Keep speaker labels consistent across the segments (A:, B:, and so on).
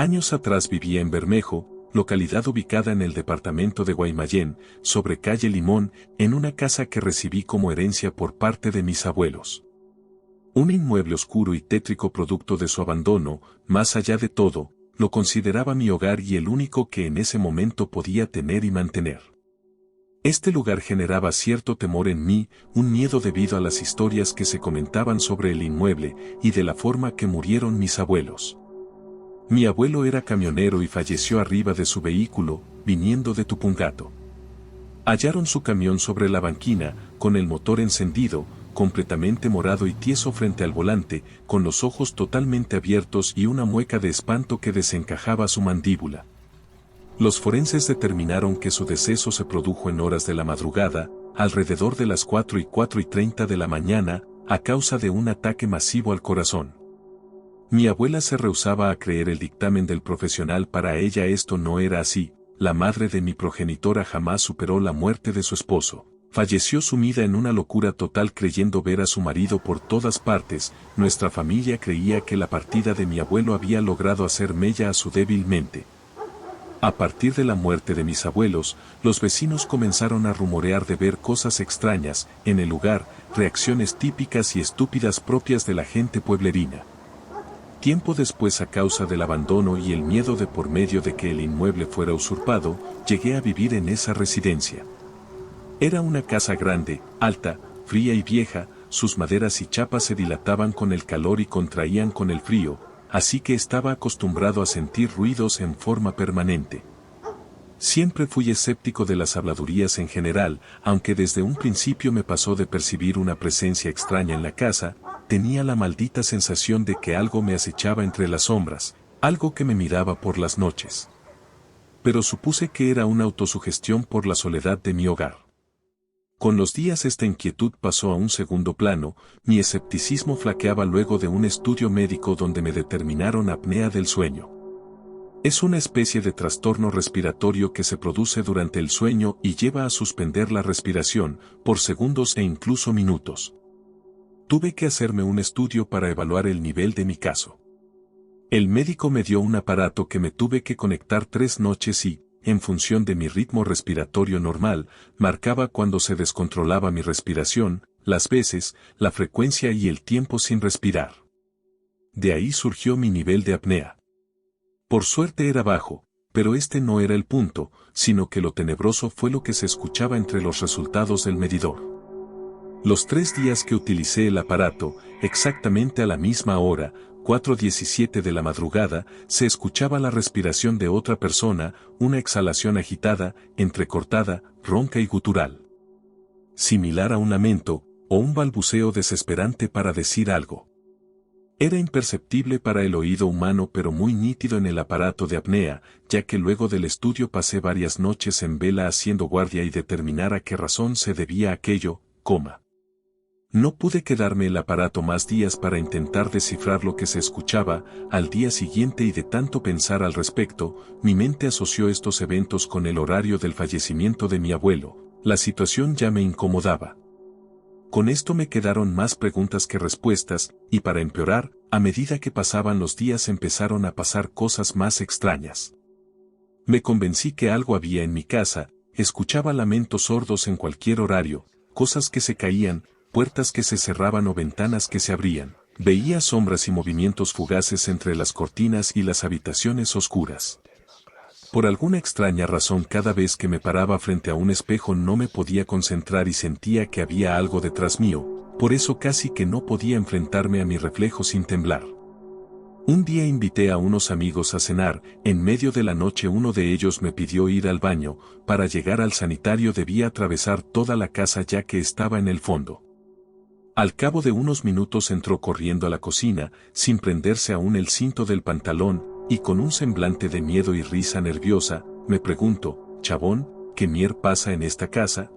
A: Años atrás vivía en Bermejo, localidad ubicada en el departamento de Guaymallén, sobre calle Limón, en una casa que recibí como herencia por parte de mis abuelos. Un inmueble oscuro y tétrico producto de su abandono, más allá de todo, lo consideraba mi hogar y el único que en ese momento podía tener y mantener. Este lugar generaba cierto temor en mí, un miedo debido a las historias que se comentaban sobre el inmueble y de la forma que murieron mis abuelos. Mi abuelo era camionero y falleció arriba de su vehículo, viniendo de Tupungato. Hallaron su camión sobre la banquina, con el motor encendido, completamente morado y tieso frente al volante, con los ojos totalmente abiertos y una mueca de espanto que desencajaba su mandíbula. Los forenses determinaron que su deceso se produjo en horas de la madrugada, alrededor de las 4:30 de la mañana, a causa de un ataque masivo al corazón. Mi abuela se rehusaba a creer el dictamen del profesional. Para ella esto no era así. La madre de mi progenitora jamás superó la muerte de su esposo. Falleció sumida en una locura total creyendo ver a su marido por todas partes. Nuestra familia creía que la partida de mi abuelo había logrado hacer mella a su débil mente. A partir de la muerte de mis abuelos, los vecinos comenzaron a rumorear de ver cosas extrañas en el lugar, reacciones típicas y estúpidas propias de la gente pueblerina. Tiempo después, a causa del abandono y el miedo de por medio de que el inmueble fuera usurpado, llegué a vivir en esa residencia. Era una casa grande, alta, fría y vieja, sus maderas y chapas se dilataban con el calor y contraían con el frío, así que estaba acostumbrado a sentir ruidos en forma permanente. Siempre fui escéptico de las habladurías en general, aunque desde un principio me pasó de percibir una presencia extraña en la casa. Tenía la maldita sensación de que algo me acechaba entre las sombras, algo que me miraba por las noches. Pero supuse que era una autosugestión por la soledad de mi hogar. Con los días esta inquietud pasó a un segundo plano. Mi escepticismo flaqueaba luego de un estudio médico donde me determinaron apnea del sueño. Es una especie de trastorno respiratorio que se produce durante el sueño y lleva a suspender la respiración, por segundos e incluso minutos. Tuve que hacerme un estudio para evaluar el nivel de mi caso. El médico me dio un aparato que me tuve que conectar 3 noches y, en función de mi ritmo respiratorio normal, marcaba cuando se descontrolaba mi respiración, las veces, la frecuencia y el tiempo sin respirar. De ahí surgió mi nivel de apnea. Por suerte era bajo, pero este no era el punto, sino que lo tenebroso fue lo que se escuchaba entre los resultados del medidor. Los 3 días que utilicé el aparato, exactamente a la misma hora, 4:17 de la madrugada, se escuchaba la respiración de otra persona, una exhalación agitada, entrecortada, ronca y gutural. Similar a un lamento, o un balbuceo desesperante para decir algo. Era imperceptible para el oído humano pero muy nítido en el aparato de apnea, ya que luego del estudio pasé varias noches en vela haciendo guardia y determinar a qué razón se debía aquello, No pude quedarme el aparato más días para intentar descifrar lo que se escuchaba. Al día siguiente y de tanto pensar al respecto, mi mente asoció estos eventos con el horario del fallecimiento de mi abuelo. La situación ya me incomodaba. Con esto me quedaron más preguntas que respuestas, y para empeorar, a medida que pasaban los días empezaron a pasar cosas más extrañas. Me convencí que algo había en mi casa, escuchaba lamentos sordos en cualquier horario, cosas que se caían, puertas que se cerraban o ventanas que se abrían. Veía sombras y movimientos fugaces entre las cortinas y las habitaciones oscuras. Por alguna extraña razón cada vez que me paraba frente a un espejo no me podía concentrar y sentía que había algo detrás mío, por eso casi que no podía enfrentarme a mi reflejo sin temblar. Un día invité a unos amigos a cenar. En medio de la noche uno de ellos me pidió ir al baño. Para llegar al sanitario debía atravesar toda la casa ya que estaba en el fondo. Al cabo de unos minutos entró corriendo a la cocina, sin prenderse aún el cinto del pantalón, y con un semblante de miedo y risa nerviosa, me preguntó: «Chabón, ¿qué mier pasa en esta casa?».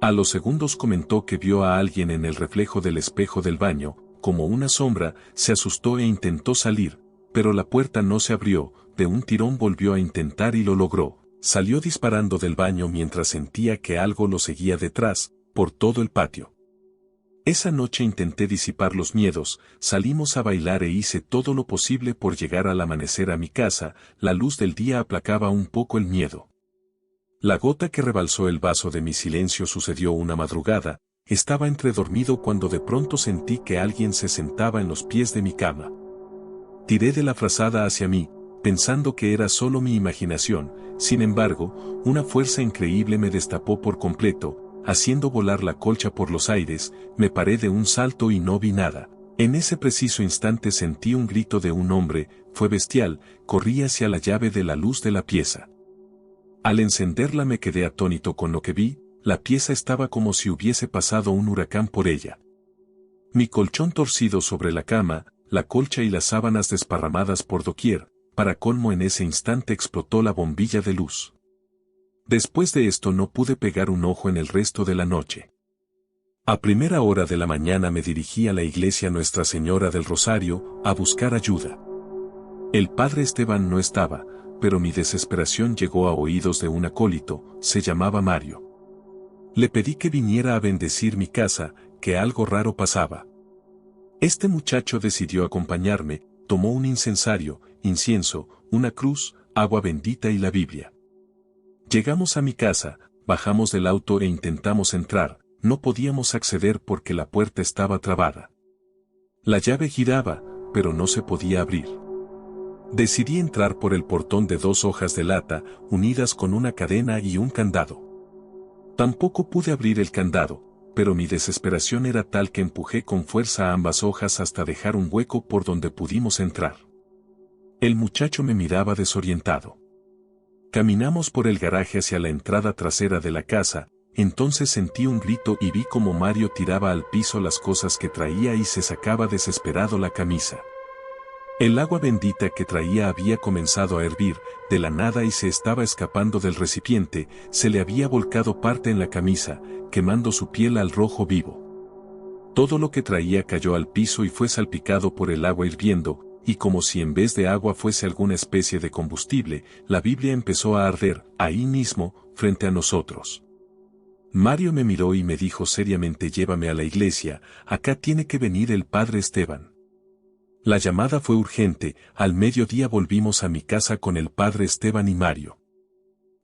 A: A los segundos comentó que vio a alguien en el reflejo del espejo del baño, como una sombra, se asustó e intentó salir, pero la puerta no se abrió. De un tirón volvió a intentar y lo logró. Salió disparando del baño mientras sentía que algo lo seguía detrás, por todo el patio. Esa noche intenté disipar los miedos, salimos a bailar e hice todo lo posible por llegar al amanecer a mi casa, la luz del día aplacaba un poco el miedo. La gota que rebalsó el vaso de mi silencio sucedió una madrugada, estaba entredormido cuando de pronto sentí que alguien se sentaba en los pies de mi cama. Tiré de la frazada hacia mí, pensando que era solo mi imaginación, sin embargo, una fuerza increíble me destapó por completo, haciendo volar la colcha por los aires, me paré de un salto y no vi nada. En ese preciso instante sentí un grito de un hombre, fue bestial, corrí hacia la llave de la luz de la pieza. Al encenderla me quedé atónito con lo que vi, la pieza estaba como si hubiese pasado un huracán por ella. Mi colchón torcido sobre la cama, la colcha y las sábanas desparramadas por doquier, para colmo en ese instante explotó la bombilla de luz. Después de esto no pude pegar un ojo en el resto de la noche. A primera hora de la mañana me dirigí a la iglesia Nuestra Señora del Rosario, a buscar ayuda. El padre Esteban no estaba, pero mi desesperación llegó a oídos de un acólito, se llamaba Mario. Le pedí que viniera a bendecir mi casa, que algo raro pasaba. Este muchacho decidió acompañarme, tomó un incensario, incienso, una cruz, agua bendita y la Biblia. Llegamos a mi casa, bajamos del auto e intentamos entrar, no podíamos acceder porque la puerta estaba trabada. La llave giraba, pero no se podía abrir. Decidí entrar por el portón de 2 hojas de lata, unidas con una cadena y un candado. Tampoco pude abrir el candado, pero mi desesperación era tal que empujé con fuerza ambas hojas hasta dejar un hueco por donde pudimos entrar. El muchacho me miraba desorientado. Caminamos por el garaje hacia la entrada trasera de la casa, entonces sentí un grito y vi como Mario tiraba al piso las cosas que traía y se sacaba desesperado la camisa. El agua bendita que traía había comenzado a hervir, de la nada y se estaba escapando del recipiente, se le había volcado parte en la camisa, quemando su piel al rojo vivo. Todo lo que traía cayó al piso y fue salpicado por el agua hirviendo, y como si en vez de agua fuese alguna especie de combustible, la Biblia empezó a arder, ahí mismo, frente a nosotros. Mario me miró y me dijo seriamente: llévame a la iglesia, acá tiene que venir el padre Esteban. La llamada fue urgente, al mediodía volvimos a mi casa con el padre Esteban y Mario.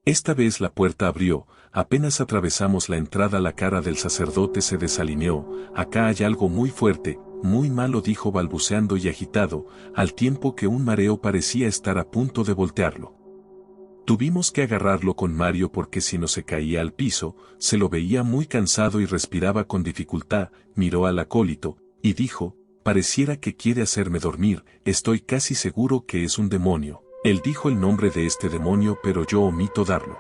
A: Esta vez la puerta abrió, apenas atravesamos la entrada la cara del sacerdote se desalineó, acá hay algo muy fuerte, muy malo, dijo balbuceando y agitado, al tiempo que un mareo parecía estar a punto de voltearlo. Tuvimos que agarrarlo con Mario porque si no se caía al piso, se lo veía muy cansado y respiraba con dificultad, miró al acólito, y dijo: pareciera que quiere hacerme dormir, estoy casi seguro que es un demonio. Él dijo el nombre de este demonio pero yo omito darlo.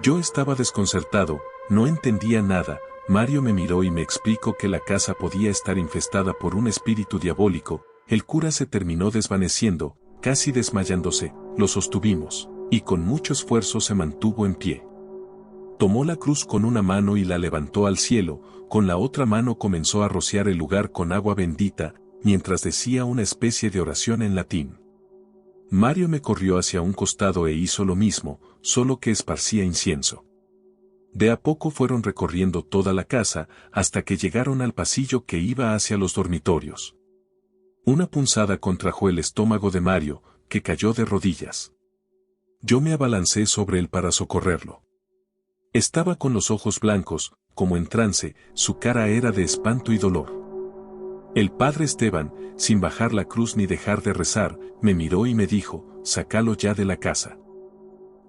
A: Yo estaba desconcertado, no entendía nada. Mario me miró y me explicó que la casa podía estar infestada por un espíritu diabólico. El cura se terminó desvaneciendo, casi desmayándose, lo sostuvimos, y con mucho esfuerzo se mantuvo en pie. Tomó la cruz con una mano y la levantó al cielo, con la otra mano comenzó a rociar el lugar con agua bendita, mientras decía una especie de oración en latín. Mario me corrió hacia un costado e hizo lo mismo, solo que esparcía incienso. De a poco fueron recorriendo toda la casa, hasta que llegaron al pasillo que iba hacia los dormitorios. Una punzada contrajo el estómago de Mario, que cayó de rodillas. Yo me abalancé sobre él para socorrerlo. Estaba con los ojos blancos, como en trance, su cara era de espanto y dolor. El padre Esteban, sin bajar la cruz ni dejar de rezar, me miró y me dijo: sácalo ya de la casa.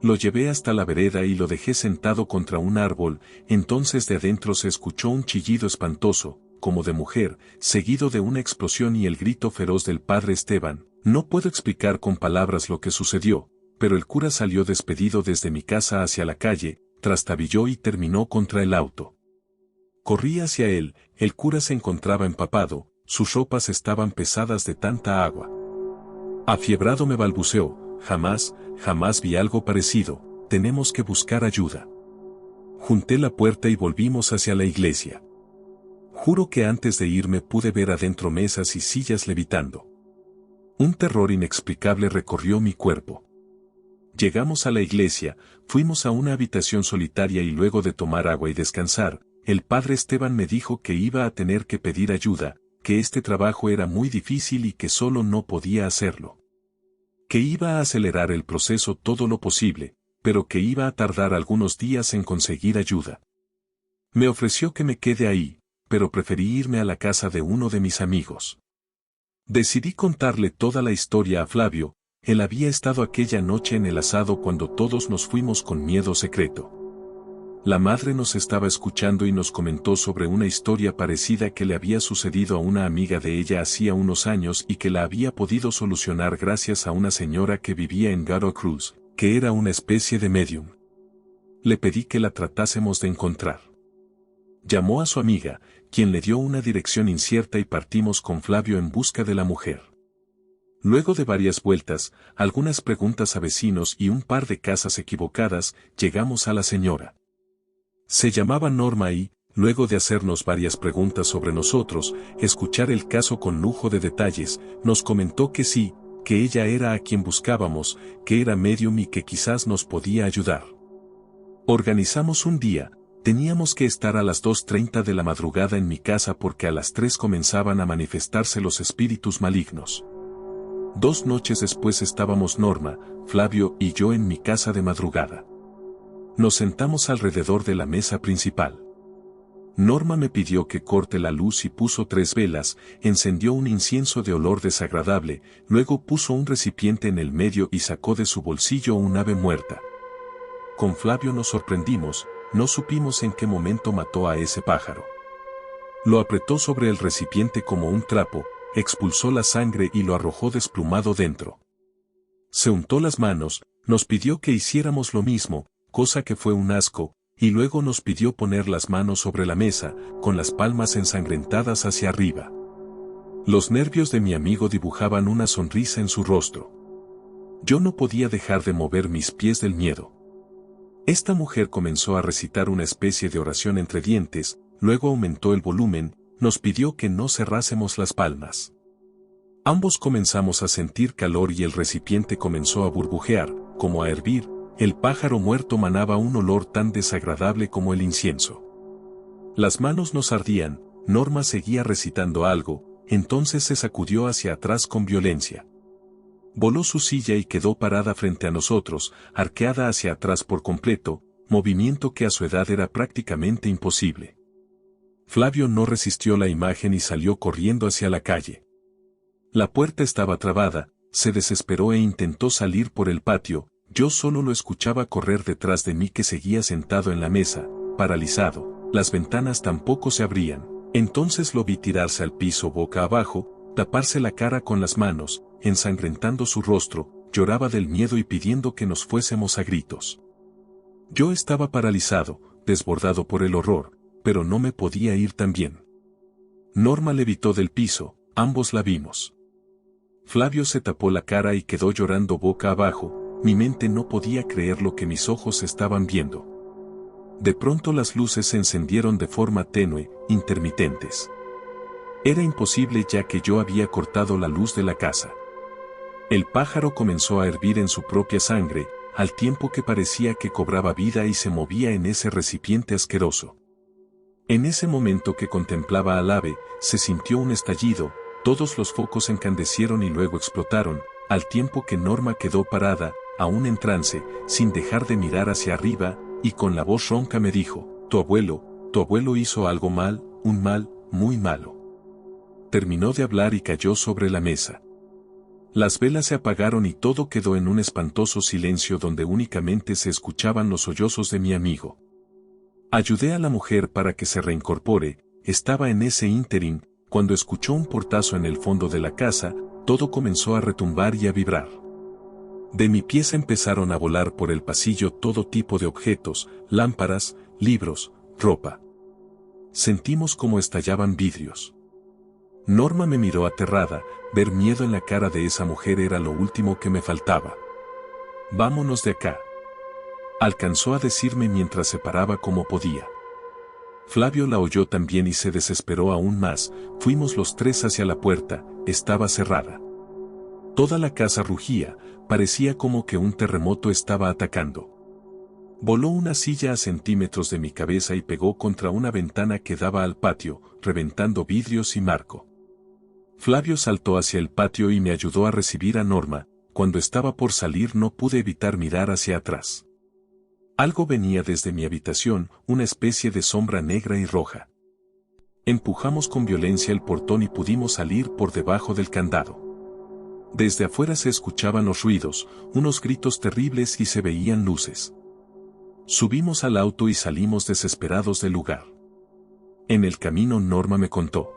A: Lo llevé hasta la vereda y lo dejé sentado contra un árbol, entonces de adentro se escuchó un chillido espantoso, como de mujer, seguido de una explosión y el grito feroz del padre Esteban. No puedo explicar con palabras lo que sucedió, pero el cura salió despedido desde mi casa hacia la calle, trastabilló y terminó contra el auto. Corrí hacia él, el cura se encontraba empapado, sus ropas estaban pesadas de tanta agua. Afiebrado me balbuceó: jamás vi algo parecido, tenemos que buscar ayuda. Junté la puerta y volvimos hacia la iglesia. Juro que antes de irme pude ver adentro mesas y sillas levitando. Un terror inexplicable recorrió mi cuerpo. Llegamos a la iglesia, fuimos a una habitación solitaria y luego de tomar agua y descansar, el padre Esteban me dijo que iba a tener que pedir ayuda, que este trabajo era muy difícil y que solo no podía hacerlo. Que iba a acelerar el proceso todo lo posible, pero que iba a tardar algunos días en conseguir ayuda. Me ofreció que me quede ahí, pero preferí irme a la casa de uno de mis amigos. Decidí contarle toda la historia a Flavio. Él había estado aquella noche en el asado cuando todos nos fuimos con miedo secreto. La madre nos estaba escuchando y nos comentó sobre una historia parecida que le había sucedido a una amiga de ella hacía unos años y que la había podido solucionar gracias a una señora que vivía en Garo Cruz, que era una especie de medium. Le pedí que la tratásemos de encontrar. Llamó a su amiga, quien le dio una dirección incierta y partimos con Flavio en busca de la mujer. Luego de varias vueltas, algunas preguntas a vecinos y un par de casas equivocadas, llegamos a la señora. Se llamaba Norma y, luego de hacernos varias preguntas sobre nosotros, escuchar el caso con lujo de detalles, nos comentó que sí, que ella era a quien buscábamos, que era medium y que quizás nos podía ayudar. Organizamos un día. Teníamos que estar a las 2:30 de la madrugada en mi casa porque a las 3 comenzaban a manifestarse los espíritus malignos. 2 noches después estábamos Norma, Flavio y yo en mi casa de madrugada. Nos sentamos alrededor de la mesa principal. Norma me pidió que corte la luz y puso 3 velas, encendió un incienso de olor desagradable, luego puso un recipiente en el medio y sacó de su bolsillo un ave muerta. Con Flavio nos sorprendimos. No supimos en qué momento mató a ese pájaro. Lo apretó sobre el recipiente como un trapo, expulsó la sangre y lo arrojó desplumado dentro. Se untó las manos, nos pidió que hiciéramos lo mismo, cosa que fue un asco, y luego nos pidió poner las manos sobre la mesa, con las palmas ensangrentadas hacia arriba. Los nervios de mi amigo dibujaban una sonrisa en su rostro. Yo no podía dejar de mover mis pies del miedo. Esta mujer comenzó a recitar una especie de oración entre dientes, luego aumentó el volumen, nos pidió que no cerrásemos las palmas. Ambos comenzamos a sentir calor y el recipiente comenzó a burbujear, como a hervir, el pájaro muerto manaba un olor tan desagradable como el incienso. Las manos nos ardían, Norma seguía recitando algo, entonces se sacudió hacia atrás con violencia. Voló su silla y quedó parada frente a nosotros, arqueada hacia atrás por completo, movimiento que a su edad era prácticamente imposible. Flavio no resistió la imagen y salió corriendo hacia la calle. La puerta estaba trabada, se desesperó e intentó salir por el patio, yo solo lo escuchaba correr detrás de mí que seguía sentado en la mesa, paralizado, las ventanas tampoco se abrían, entonces lo vi tirarse al piso boca abajo, taparse la cara con las manos, ensangrentando su rostro, lloraba del miedo y pidiendo que nos fuésemos a gritos. Yo estaba paralizado, desbordado por el horror, pero no me podía ir también. Norma levitó del piso, ambos la vimos. Flavio se tapó la cara y quedó llorando boca abajo, mi mente no podía creer lo que mis ojos estaban viendo. De pronto las luces se encendieron de forma tenue, intermitentes. Era imposible ya que yo había cortado la luz de la casa. El pájaro comenzó a hervir en su propia sangre, al tiempo que parecía que cobraba vida y se movía en ese recipiente asqueroso. En ese momento que contemplaba al ave, se sintió un estallido, todos los focos encandecieron y luego explotaron, al tiempo que Norma quedó parada, aún en trance, sin dejar de mirar hacia arriba, y con la voz ronca me dijo, tu abuelo hizo algo mal, un mal, muy malo. Terminó de hablar y cayó sobre la mesa. Las velas se apagaron y todo quedó en un espantoso silencio donde únicamente se escuchaban los sollozos de mi amigo. Ayudé a la mujer para que se reincorpore, estaba en ese ínterin, cuando escuchó un portazo en el fondo de la casa, todo comenzó a retumbar y a vibrar. De mi pieza empezaron a volar por el pasillo todo tipo de objetos, lámparas, libros, ropa. Sentimos como estallaban vidrios. Norma me miró aterrada, ver miedo en la cara de esa mujer era lo último que me faltaba. Vámonos de acá. Alcanzó a decirme mientras se paraba como podía. Flavio la oyó también y se desesperó aún más, fuimos los 3 hacia la puerta, estaba cerrada. Toda la casa rugía, parecía como que un terremoto estaba atacando. Voló una silla a centímetros de mi cabeza y pegó contra una ventana que daba al patio, reventando vidrios y marco. Flavio saltó hacia el patio y me ayudó a recibir a Norma. Cuando estaba por salir no pude evitar mirar hacia atrás. Algo venía desde mi habitación, una especie de sombra negra y roja. Empujamos con violencia el portón y pudimos salir por debajo del candado. Desde afuera se escuchaban los ruidos, unos gritos terribles y se veían luces. Subimos al auto y salimos desesperados del lugar. En el camino Norma me contó: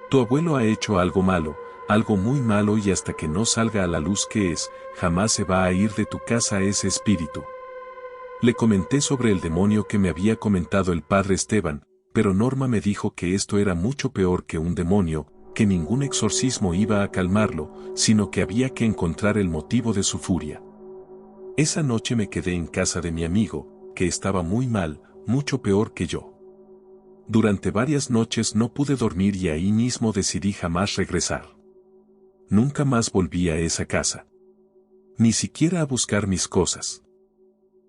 A: tu abuelo ha hecho algo malo, algo muy malo, y hasta que no salga a la luz qué es, jamás se va a ir de tu casa ese espíritu. Le comenté sobre el demonio que me había comentado el padre Esteban, pero Norma me dijo que esto era mucho peor que un demonio, que ningún exorcismo iba a calmarlo, sino que había que encontrar el motivo de su furia. Esa noche me quedé en casa de mi amigo, que estaba muy mal, mucho peor que yo. Durante varias noches no pude dormir y ahí mismo decidí jamás regresar. Nunca más volví a esa casa. Ni siquiera a buscar mis cosas.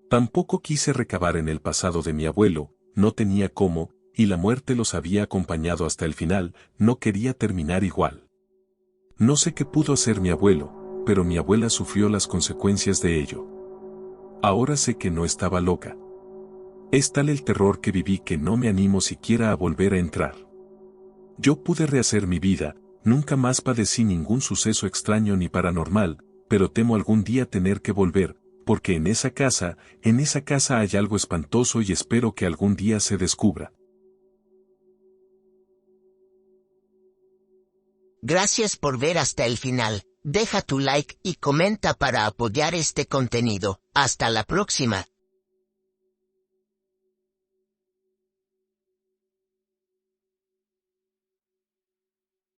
A: Tampoco quise recabar en el pasado de mi abuelo, no tenía cómo, y la muerte los había acompañado hasta el final, no quería terminar igual. No sé qué pudo hacer mi abuelo, pero mi abuela sufrió las consecuencias de ello. Ahora sé que no estaba loca. Es tal el terror que viví que no me animo siquiera a volver a entrar. Yo pude rehacer mi vida, nunca más padecí ningún suceso extraño ni paranormal, pero temo algún día tener que volver, porque en esa casa hay algo espantoso y espero que algún día se descubra.
B: Gracias por ver hasta el final. Deja tu like y comenta para apoyar este contenido. Hasta la próxima.